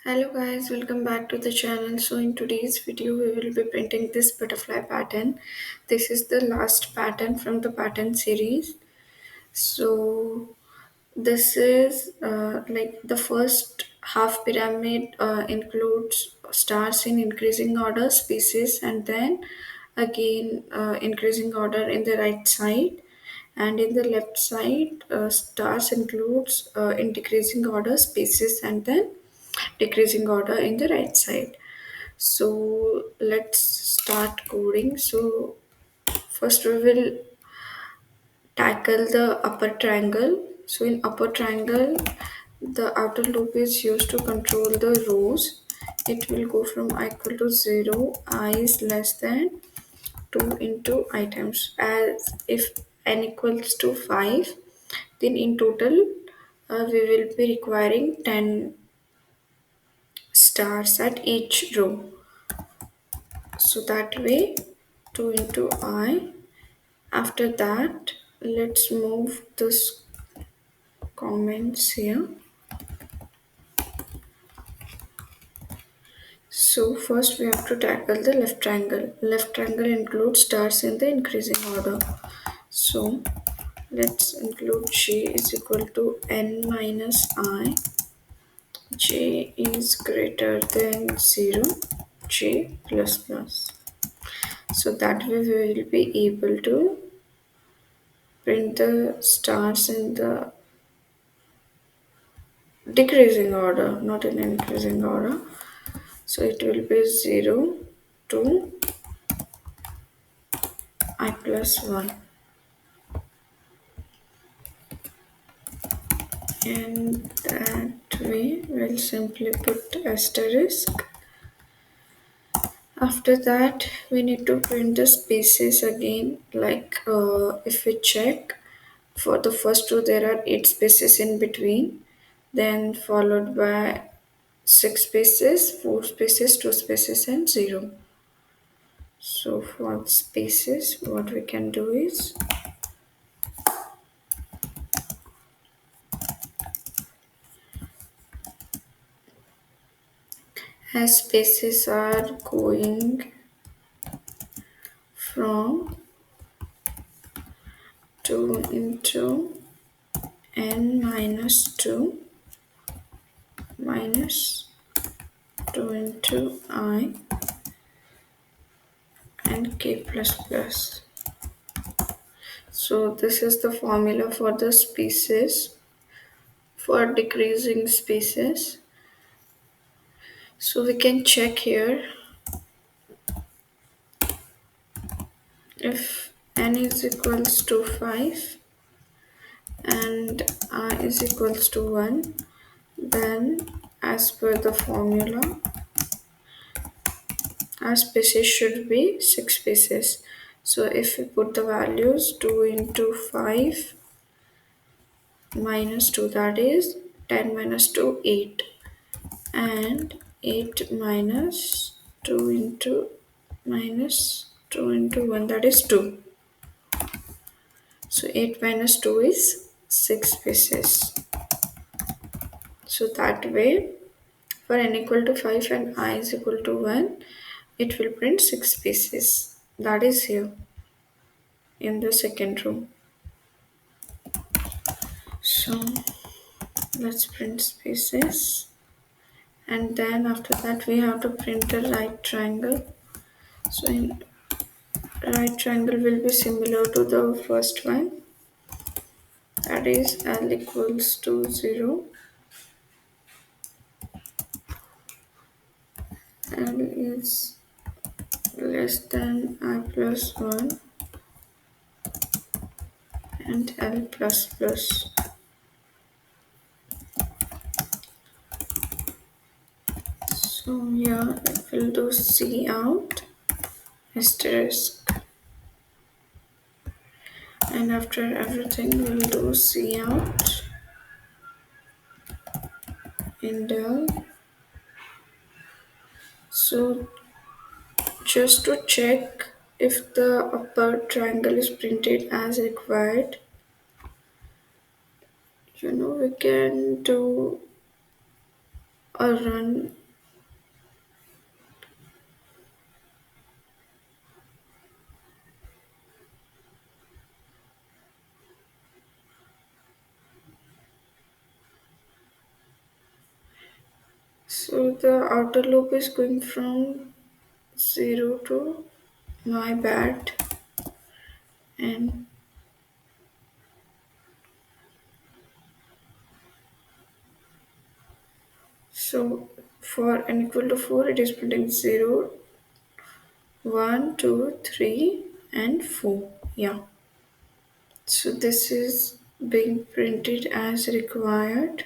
Hello guys, welcome back to the channel. So in today's video we will be painting this butterfly pattern. This is the last pattern from the pattern series. So this is like the first half pyramid includes stars in increasing order, species, and then again increasing order in the right side, and in the left side stars includes in decreasing order, species, and then decreasing order in the right side. So let's start coding. So first we will tackle the upper triangle. So in upper triangle, the outer loop is used to control the rows. It will go from I equal to 0, I is less than 2 into I times, as if n equals to 5, then in total we will be requiring 10 stars at each row. So that way 2 into I. After that, let's move this comments here. So first we have to tackle the left triangle. Left triangle includes stars in the increasing order. So let's include j is equal to n minus I. J is greater than 0. J plus plus. So that way we will be able to print the stars in the decreasing order, not in increasing order. So it will be 0 to I plus 1. And that way we'll simply put asterisk. After that we need to print the spaces again, like if we check for the first row there are 8 spaces in between, then followed by 6 spaces, 4 spaces, 2 spaces, and 0. So for spaces, what we can do is as spaces are going from 2 into n minus 2 minus 2 into I and k plus plus. So this is the formula for the spaces, for decreasing spaces. So we can check here if n is equals to 5 and I is equals to 1, then as per the formula our spaces should be 6 spaces. So if we put the values 2 into 5 minus 2, that is 10 minus 2, 8, and 8 minus 2 into minus 2 into 1, that is 2. So 8 minus 2 is 6 spaces. So that way for n equal to 5 and I is equal to 1, it will print 6 spaces. That is here in the second row. So let's print spaces, and then after that we have to print a right triangle. So in right triangle will be similar to the first one, that is L equals to 0, L is less than I plus 1, and L plus plus. So yeah, it will do C out asterisk, and after everything we'll do C out in del. So just to check if the upper triangle is printed as required, we can do or run. So the outer loop is going from 0 to my bad, and so for n equal to 4 it is printing 0, 1, 2, 3, and 4. Yeah. So this is being printed as required.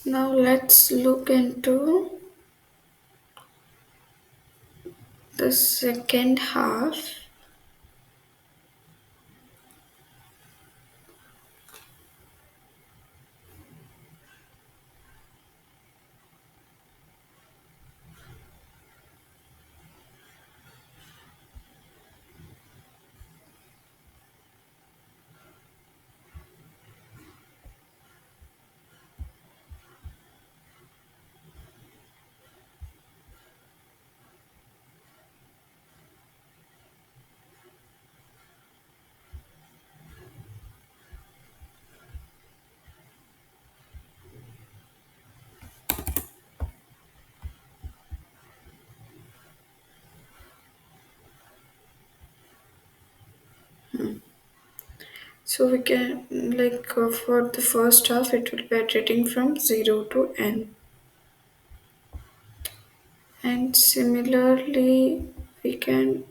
Now let's look into the second half. So we can for the first half it will be iterating from 0 to n. And similarly we can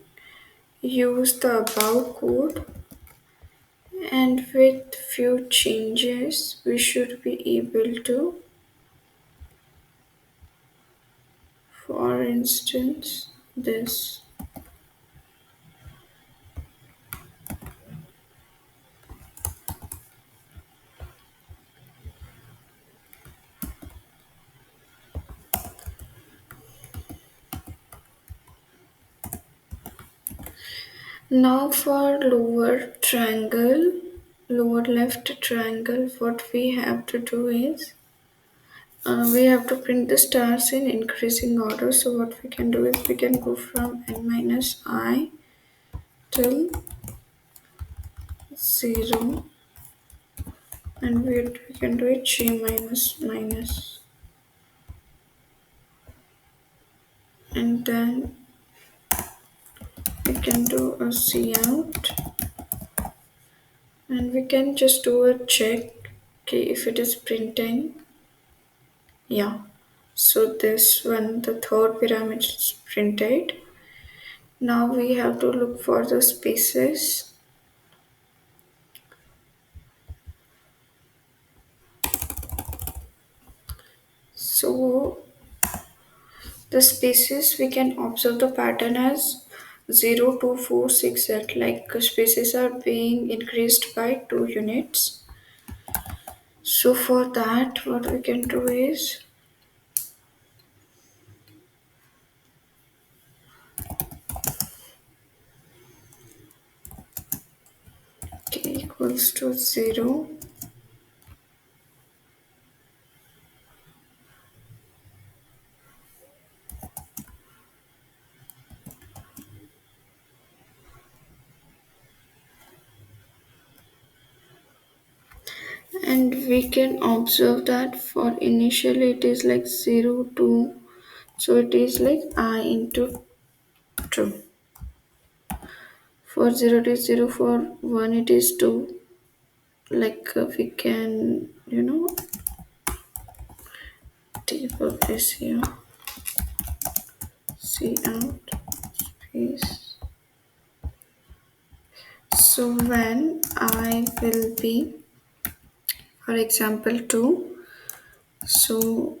use the above code, and with few changes we should be able to, for instance, this. Now for lower left triangle, what we have to do is we have to print the stars in increasing order. So what we can do is we can go from n minus I till 0, and we can do it g minus minus, and then we can do a C out, and we can just do a check, okay, if it is printing. Yeah, so this one, the third pyramid is printed. Now we have to look for the spaces. So the spaces we can observe the pattern as 0, 2, 4, 6, 8. Like spaces are being increased by 2 units. So for that, what we can do is k equals to 0, and we can observe that for initially it is like 0, 2, so it is like I into 2. For 0 it is 0, for 1 it is 2. We can, table this here, C out space. So when I will be, for example, 2, so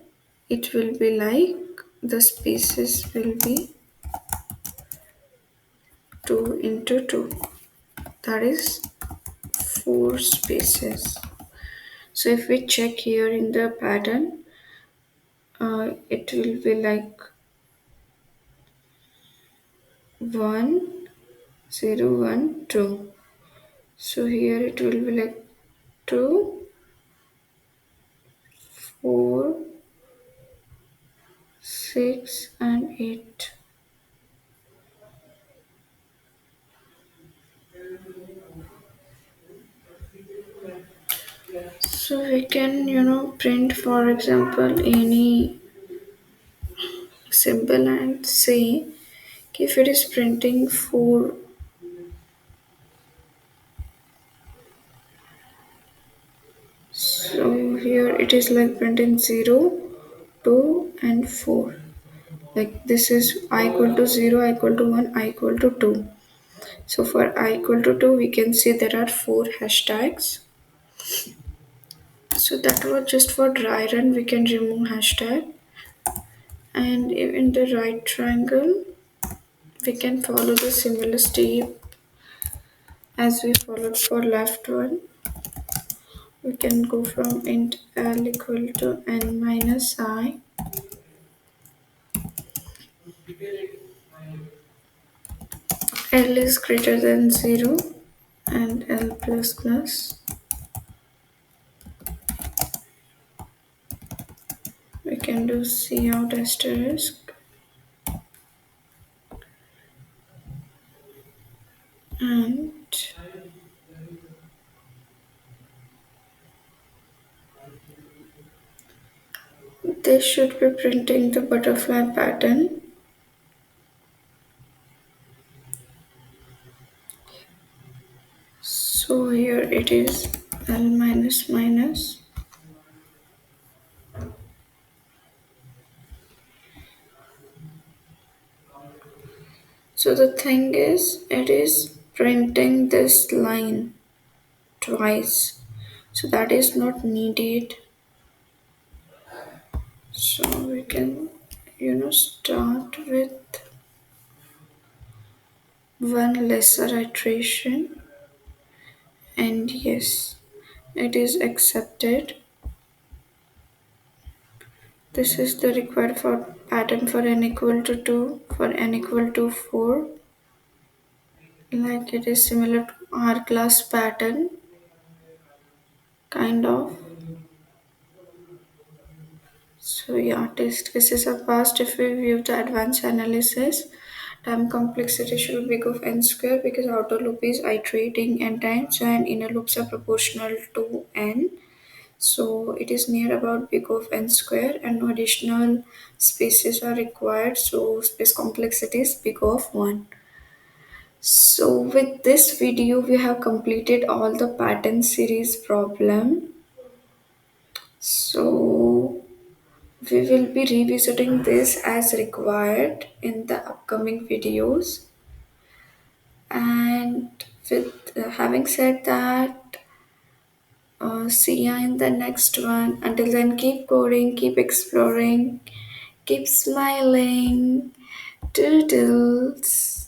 it will be like the spaces will be 2 into 2, that is 4 spaces. So if we check here in the pattern, it will be like 1, 0, 1, 2. So here it will be like 2, 4, 6 and 8. So we can, print for example any symbol and say if it is printing 4, so here it is like printing 0, 2 and 4. Like this is I equal to 0, I equal to 1, I equal to 2. So for I equal to 2 we can see there are 4 hashtags. So that was just for dry run, we can remove hashtag. And in the right triangle we can follow the similar step as we followed for left one. We can go from int l equal to n minus I, l is greater than 0 and l plus plus. We can do cout asterisk and this should be printing the butterfly pattern. So here it is l minus minus. So the thing is, it is printing this line twice. So that is not needed. So we can, start with one lesser iteration. And yes, it is accepted. This is the required for pattern for n equal to 2, for n equal to 4. Like it is similar to R class pattern, kind of. So yeah, test cases are passed if we view the advanced analysis. Time complexity should be of n square because outer loop is iterating n times and inner loops are proportional to n. So it is near about big of n square and no additional spaces are required. So space complexity is big of 1. So with this video we have completed all the pattern series problem. So we will be revisiting this as required in the upcoming videos. And with having said that, see ya in the next one. Until then, keep coding, keep exploring, keep smiling. Doodles.